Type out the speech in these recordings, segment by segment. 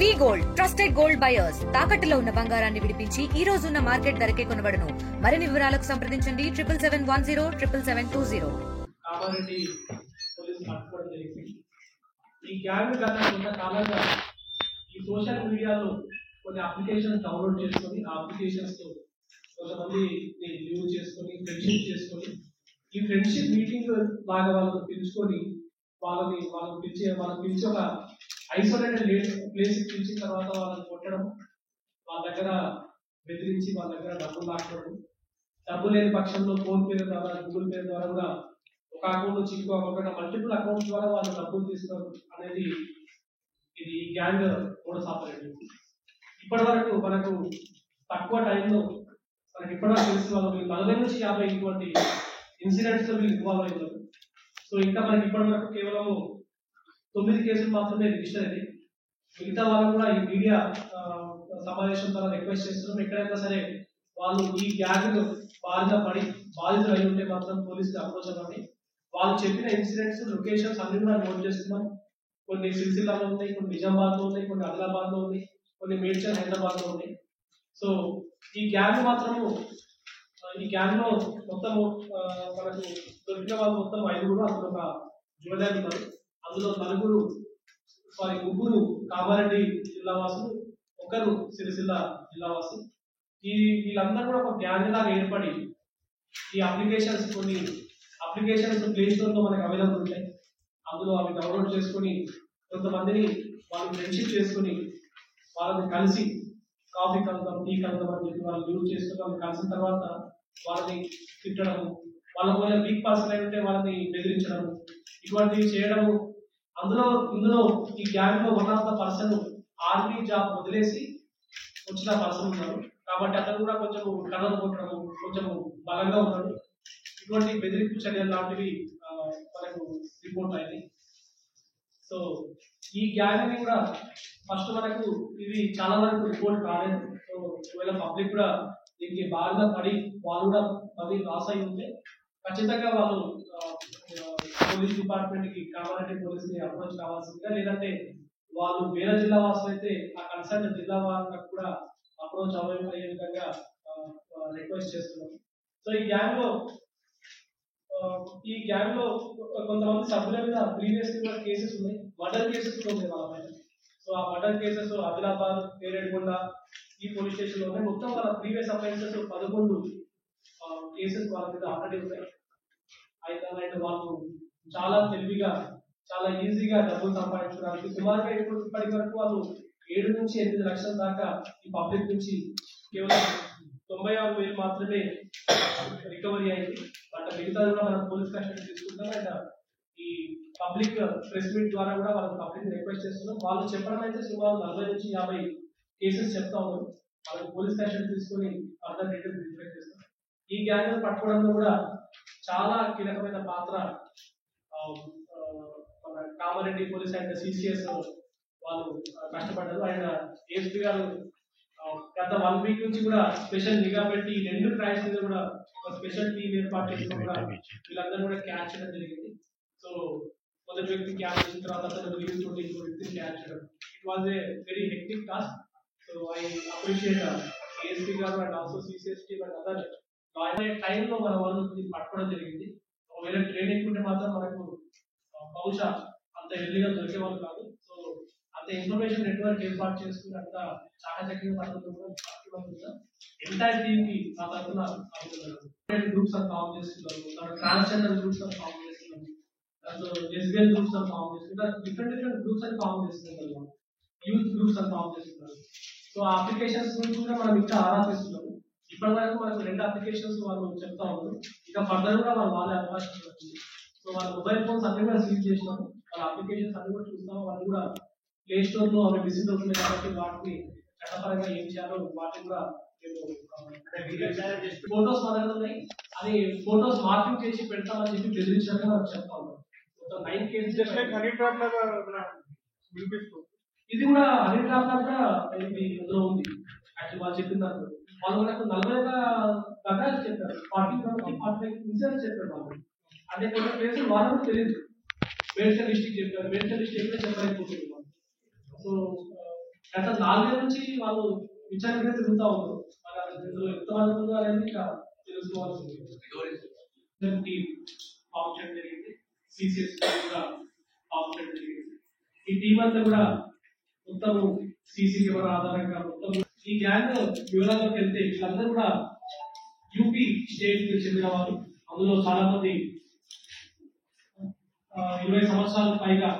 వి gold trusted gold buyers తాకట్టులో ఉన్న బంగారాన్ని విడిపించి ఈ రోజు ఉన్న మార్కెట్ ధరకే కొనబడును. మరిన్ని వివరాలకు సంప్రదించండి 7710777720. కామారెడ్డి పోలీసులు పట్టుకోవడం జరిగింది. ఈ గ్యాంగ్ గత కొంతకాలంగా ఈ సోషల్ మీడియాలో కొన్ని అప్లికేషన్స్ డౌన్లోడ్ చేసుకొని ఆ అప్లికేషన్స్ తో కొంతమంది లీవ్ చేసుకొని ఫ్రెండ్షిప్ చేసుకొని ఈ ఫ్రెండ్షిప్ మీటింగ్ లాగా వాళ్ళని పిలుచుకొని వాళ్ళని పిలిచి ఒక ఐసోలేటెడ్ ప్లేస్ పిలిచిన తర్వాత వాళ్ళని కొట్టడం, వాళ్ళ దగ్గర బెదిరించి వాళ్ళ దగ్గర డబ్బులు లాక్కోవడం, డబ్బు లేని పక్షంలో ఫోన్ పే ద్వారా గూగుల్ పే ద్వారా కూడా ఒక అకౌంట్ నుంచి ఇంకో అకౌంట్ మల్టిపుల్ అకౌంట్స్ ద్వారా వాళ్ళు డబ్బులు తీసుకోవడం అనేది ఇది గ్యాంగ్ మోడస్ ఆపరేటివ్. ఇప్పటి వరకు మనకు తక్కువ టైంలో మనకి ఇప్పటివరకు తెలిసిన వాళ్ళు 40 నుంచి 50 ఇటువంటి ఇన్సిడెంట్స్ లో వీళ్ళు ఇన్వాల్వ్ అయ్యారు. సో ఇంకా మనకి ఇప్పటి వరకు కేవలం 9 కేసులు మాత్రమే రిజిస్టర్ అయ్యాయి. మిగతా వాళ్ళు కూడా ఈ మీడియా సమావేశం ద్వారా రిక్వెస్ట్ చేస్తున్నాం, ఎక్కడైనా సరే వాళ్ళు ఈ గ్యాంగ్ బాధితులు అయి ఉంటే మాత్రం పోలీసులు అప్రోచ్ అవ్వండి. వాళ్ళు చెప్పిన ఇన్సిడెంట్స్ లొకేషన్స్ అన్ని కూడా నోట్ చేస్తున్నాం. కొన్ని సిరిసిల్లాలో ఉన్నాయి, కొన్ని నిజామాబాద్ లో ఉన్నాయి, కొన్ని ఆదిలాబాద్ లో ఉన్నాయి, కొన్ని మేడ్చల్ హైదరాబాద్ లో ఉన్నాయి. సో ఈ గ్యాంగ్ లో మొత్తము మనకు దొరికిన వాళ్ళు మొత్తం 5, అందులో ఒక జ్యువెలరీ ఉన్నారు. అందులో ముగ్గురు కామారెడ్డి జిల్లా వాసులు, ఒకరు సిరిసిల్ల జిల్లా వాసి. వీళ్ళందరూ కూడా ఒక గ్యాంగ్ లాగా ఏర్పడి ఈ కొన్ని అప్లికేషన్స్ ప్లే స్టోర్ లో మనకు అవైలబుల్ ఉంటాయి. అందులో అవి డౌన్లోడ్ చేసుకొని కొంతమందిని వాళ్ళు ఫ్రెండ్షిప్ చేసుకుని వాళ్ళని కలిసి కాఫీ కలుద్దాం, టీ కలుద్దాం అని చెప్పి వాళ్ళు యూజ్ చేసుకుని వాళ్ళు కలిసిన తర్వాత వాళ్ళని తిట్టడము, వాళ్ళ పోయిన వీక్ పర్సన్ అయి ఉంటే వాళ్ళని బెదిరించడము, ఇటువంటివి చేయడము. ఇందులో ఈ గ్యాంగ్ లో one of the person army job వదిలేసి వచ్చిన పర్సన్ ఉన్నారు కాబట్టి అతను కూడా కొంచెం కథలు కొట్టడము, కొంచెం బలంగా ఉన్నాడు. ఇటువంటి బెదిరింపు చర్యలు లాంటివి మనకు రిపోర్ట్ అయింది. సో ఈ గ్యాంగ్ ని కూడా ఫస్ట్ మనకు ఇది చాలా వరకు రిపోర్ట్ రాలేదు. సో ఒకవేళ పబ్లిక్ కూడా దీనికి బాగా పడి వాళ్ళు కూడా లాస్ అయి ఉంటే ఖచ్చితంగా వాళ్ళు పోలీస్ డిపార్ట్మెంట్ కి కామారెడ్డి పోలీస్ ని అప్రోచ్ కావాల్సిందిగా, లేదంటే వాళ్ళు వేరే జిల్లా వాసులు అయితే ఆ కన్సర్న్ జిల్లా వాళ్ళకు కూడా అప్రోచ్ అయ్యే విధంగా రిక్వెస్ట్ చేస్తున్నాం. సో ఈ గ్యాంగ్ లో కొంతమంది సభ్యుల మీద ప్రీవియస్ కేసెస్ ఉన్నాయి, మర్డర్ కేసెస్ కూడా ఉన్నాయి వాళ్ళ పైన. సో ఆ మర్డర్ కేసెస్ ఆదిలాబాద్, పేరేడుకొండ ఈ పోలీస్ స్టేషన్ లో ఉన్నాయి. మొత్తం వాళ్ళ ప్రీవియస్ అఫెన్సెస్ 11 కేసెస్ వాళ్ళ మీద ఆల్రెడీ ఉన్నాయి. అయితే వాళ్ళు చాలా తెలివిగా, చాలా ఈజీగా డబ్బులు సంపాదించడానికి సుమారుగా ఇప్పటి వరకు వాళ్ళు 7 నుంచి 8 లక్షల దాకా ఈ పబ్లిక్ నుంచి కేవలం 96,000 మాత్రమే రికవరీ అయింది. అంటే మిగతా కూడా మనం పోలీస్ కస్టడీ తీసుకుంటాం. అండ్ ఈ పబ్లిక్ ప్రెస్ మీట్ ద్వారా కూడా వాళ్ళకి పబ్లిక్ రిక్వెస్ట్ చేస్తున్నాం. వాళ్ళు చెప్పడం అయితే సుమారు 40 నుంచి 50 కేసెస్ చెప్తా ఉన్నారు. వాళ్ళకి పోలీస్ కస్టడీ తీసుకుని ఫర్దర్ డీటెయిల్స్ రిక్వెస్ట్ చేస్తాం. ఈ గ్యాంగ్ పట్టుకోవడంలో కూడా చాలా కీలకమైన పాత్ర మన కామారెడ్డి పోలీస్ అండ్ సిసిఎస్ వాళ్ళు కష్టపడ్డారు. ఆయన ఏఎస్పీ గారు గత 1 వీక్ నుంచి కూడా స్పెషల్ నిఘా పెట్టి 2 క్రైమ్స్ మీద కూడా ఒక స్పెషల్ టీమ్ ఏర్పాటు చేసి కూడా వీళ్ళందరూ కూడా క్యాచ్ చేయడం జరిగింది. సో మొదటి వ్యక్తి క్యాచ్ చేసిన తర్వాత క్యాచ్ చేయడం, it was a very hectic task. So I appreciate ASP గారు and also CCS team and other టైంలో మన వాళ్ళు పట్టుకోవడం జరిగింది. ఒకవేళ ట్రైనింగ్ ఉంటే మాత్రం మనకు బహుశా అంత ఎర్లీగా దొరికే వాళ్ళు కాదు. సో అంత ఇన్ఫర్మేషన్ నెట్వర్క్ ఏర్పాటు చేసుకుని అంత చాకచక్యంగా పట్టుకుంటున్నా ఎంటైర్ టీమ్ కి నా తరఫున గ్రూప్స్ అని ఫామ్ చేస్తున్నారు, ట్రాన్స్జెండర్ గ్రూప్స్ అని ఫామ్ చేస్తున్నారు, దాంట్లో లెస్బియన్ గ్రూప్స్ అని ఫామ్ చేస్తున్నారు, డిఫరెంట్ గ్రూప్స్ అని ఫామ్ చేస్తున్నారు, యూత్ గ్రూప్స్ అని ఫామ్ చేస్తున్నారు. సో ఆ అప్లికేషన్స్ గురించి కూడా మనం ఇంకా ఆరా చేస్తున్నాము. ఇప్పటి వరకు మనకు 2 అప్లికేషన్స్ వాళ్ళు చెప్తా ఉన్నారు. ఇక ఫర్దర్ కూడా వాళ్ళు వాళ్ళే అవకాశం ఉంటుంది. సో వాళ్ళ మొబైల్ ఫోన్స్ అన్ని కూడా సీజ్ చేసినాము. వాళ్ళ అప్లికేషన్స్ అన్ని కూడా చూస్తాము. వాళ్ళు కూడా ప్లే స్టోర్ లో అవి విజిట్ అవుతున్నాయి కాబట్టి వాటిని చట్టపరంగా ఏం చేయాలో వాటిని కూడా ఫోటోస్ మన ఉన్నాయి, అది ఫోటోస్ మార్కింగ్ చేసి పెడతామని చెప్పి బెదిరించాలని మనం చెప్తా ఉన్నాం. మొత్తం 9 కేసెస్. ఇది కూడా హనీ ట్రాప్ లాగా ఇది అందులో ఉంది. యాక్చువల్ వాళ్ళు చెప్పిన దాంట్లో వాళ్ళు మనకు 40 దాకా చెప్పారు, 45 ఇన్సిడెంట్స్ చెప్పారు వాళ్ళు. అంటే కొన్ని ప్లేసులు వాళ్ళకు తెలియదు. మేడ్చల్ డిస్ట్రిక్ట్ చెప్పారు, మేడ్చల్ డిస్ట్రిక్ట్ చెప్పలేకపోతుంది. సో గత 4 ఏళ్ల నుంచి వాళ్ళు విచారణ తిరుగుతా ఉన్నారు. మరి అందులో ఎంతమంది ఉందో అనేది ఇంకా తెలుసుకోవాల్సింది. ఫామ్ చేయడం జరిగింది, సిసిఎస్ కూడా ఫామ్ చేయడం జరిగింది. ఈ టీం అంతా కూడా మొత్తం సీసీ కెమెరా ఆధారంగా మొత్తం ఈ గ్యాంగ్ వివరాల్లోకి వెళ్తే వీళ్ళందరూ కూడా యూపీ స్టేట్ కి చెందిన వారు. అందులో చాలా మంది 20 సంవత్సరాల పైగా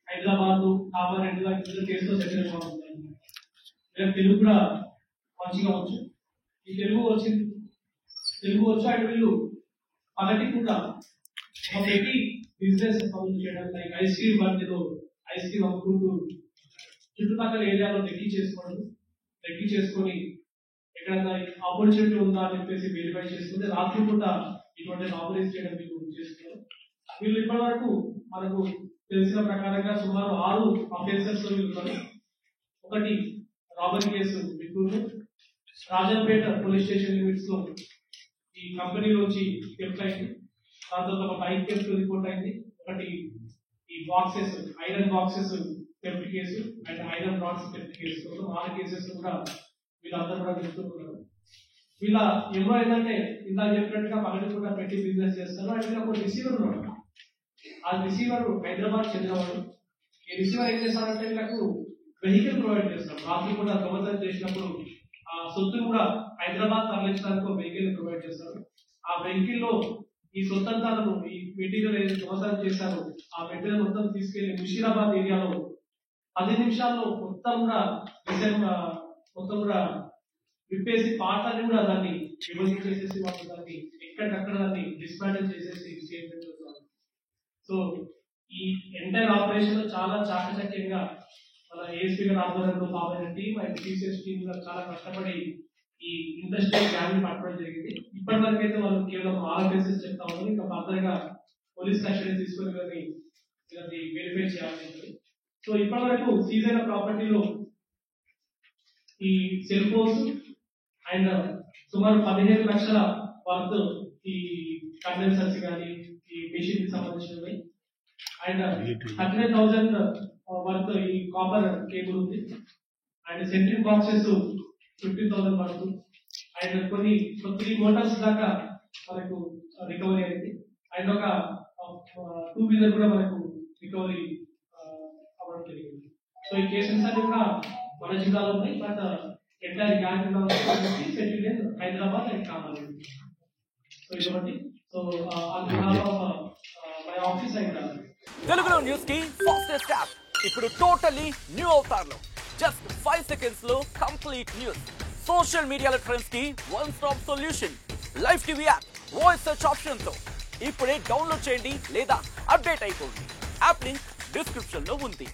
హైదరాబాద్, కామారెడ్డి లాంటి కేసులో సెటిల్ అయిన వారు. వీళ్ళకి తెలుగు కూడా మంచిగా వచ్చు. ఈ తెలుగు వచ్చు అండ్ వీళ్ళు పగటి కూడా ఒక పెట్టి బిజినెస్ పనులు చేయడం, లైక్ ఐస్ క్రీమ్ బండిలో ఐస్ క్రీమ్ అమ్ముకుంటూ చుట్టుపక్కల ఏరియాలో రెక్కి చేసుకొని ఎక్కడైనా ఆపర్చునిటీ ఉందా అని చెప్పేసి వెరిఫై చేసుకుంటే రాత్రి పూట ఇటువంటి రాబరీస్ చేయడం వీళ్ళు చేస్తున్నారు. వీళ్ళు ఇప్పటి వరకు మనకు తెలిసిన ప్రకారంగా సుమారు 6 అఫెన్సెస్ లో వీళ్ళు. ఒకటి robbery case Bitturu, Rajampet police station limits లో ఈ కంపెనీలోంచి థెఫ్ట్ అయింది. దాంతో ఒక బైక్ థెఫ్ట్ రిపోర్ట్ అయింది. ఒకటి ఈ boxes, iron boxes theft case and iron rods theft case. 6 cases కూడా వీళ్ళందరూ కూడా చెప్తున్నారు. వీళ్ళ ఏమో ఏంటంటే ఇందాక చెప్పినట్టుగా పగటి కూడా పెట్టి బిజినెస్ చేస్తారు. అండ్ వీళ్ళ ఒక రిసీవర్ ఉన్నాడు. ఆ రిసీవర్ హైదరాబాద్ చెందినవాడు. ఈ రిసీవర్ ఏం చేస్తారంటే వీళ్ళకు వెహికల్ ప్రొవైడ్ చేస్తారు. రాత్రి కూడా దొంగతనం చేసినప్పుడు ఆ సొత్తును కూడా హైదరాబాద్ తరలించడానికి ఒక వెహికల్ ప్రొవైడ్ చేస్తారు. ఆ వెహికల్ లో ఈ సొత్తంతాలను, ఈ మెటీరియల్ ఏదైతే దొంగతనం చేశారో ఆ మెటీరియల్ మొత్తం తీసుకెళ్లి ముషీరాబాద్ ఏరియాలో 10 నిమిషాల్లో మొత్తం కూడా విప్పేసి పాటని కూడా దాన్ని విభజన చేసేసి వాళ్ళు దాన్ని ఎక్కడికక్కడ దాన్ని డిస్మాంటిల్ చేసేసి సేఫ్ చేస్తున్నారు. సో ఈ ఎంటైర్ ఆపరేషన్ చాలా చాకచక్యంగా మన ఏఎస్పీ గారి ఆధ్వర్యంలో బాబైన టీం అండ్ సిసిఎస్ టీం చాలా కష్టపడి ఈ ఇండస్ట్రియల్ గ్యాంగ్ పట్టడం జరిగింది. ఇప్పటి వరకు అయితే వాళ్ళు కేవలం 6 కేసెస్ చెప్తా ఉన్నారు. ఇంకా ఫర్దర్ గా పోలీస్ కస్టడీ తీసుకుని వీళ్ళని వెరిఫై చేయాలి. సో ఇప్పటి వరకు సీజ్ అయిన ప్రాపర్టీలో ఈ సెల్ ఫోన్స్ అండ్ సుమారు 15 లక్షల వర్త్ ఈ కండెన్సర్స్ కానీ ఈ మెషిన్ కి సంబంధించినవి అండ్ 35,000 వర్త్ ఈ కాపర్ కేబుల్ ఉంది and centring boxes 15,000 worth and కొన్ని 3 మోటార్స్ దాకా మనకు రికవరీ అయింది. అండ్ ఒక 2 వీలర్ కూడా మనకు రికవరీ అవ్వడం జరిగింది. సో ఈ కేసెస్ అన్ని కూడా మన జిల్లాలో ఉన్నాయి. But entire gang settle in Hyderabad and Kamareddy. So ఇటువంటి సో మై ఆఫీస్ అండ్ తెలుగులో న్యూస్ కి ఫాస్టెస్ట్ యాప్ ఇప్పుడు టోటలీ న్యూ అవతార్లో జస్ట్ 5 సెకండ్స్ లో కంప్లీట్ న్యూస్. సోషల్ మీడియాలో ట్రెండ్స్ కి one stop solution. Live TV app voice search option తో ఇప్పుడే download చేయండి లేదా అప్డేట్ అయిపోండి. యాప్ లింక్ డిస్క్రిప్షన్ లో ఉంది.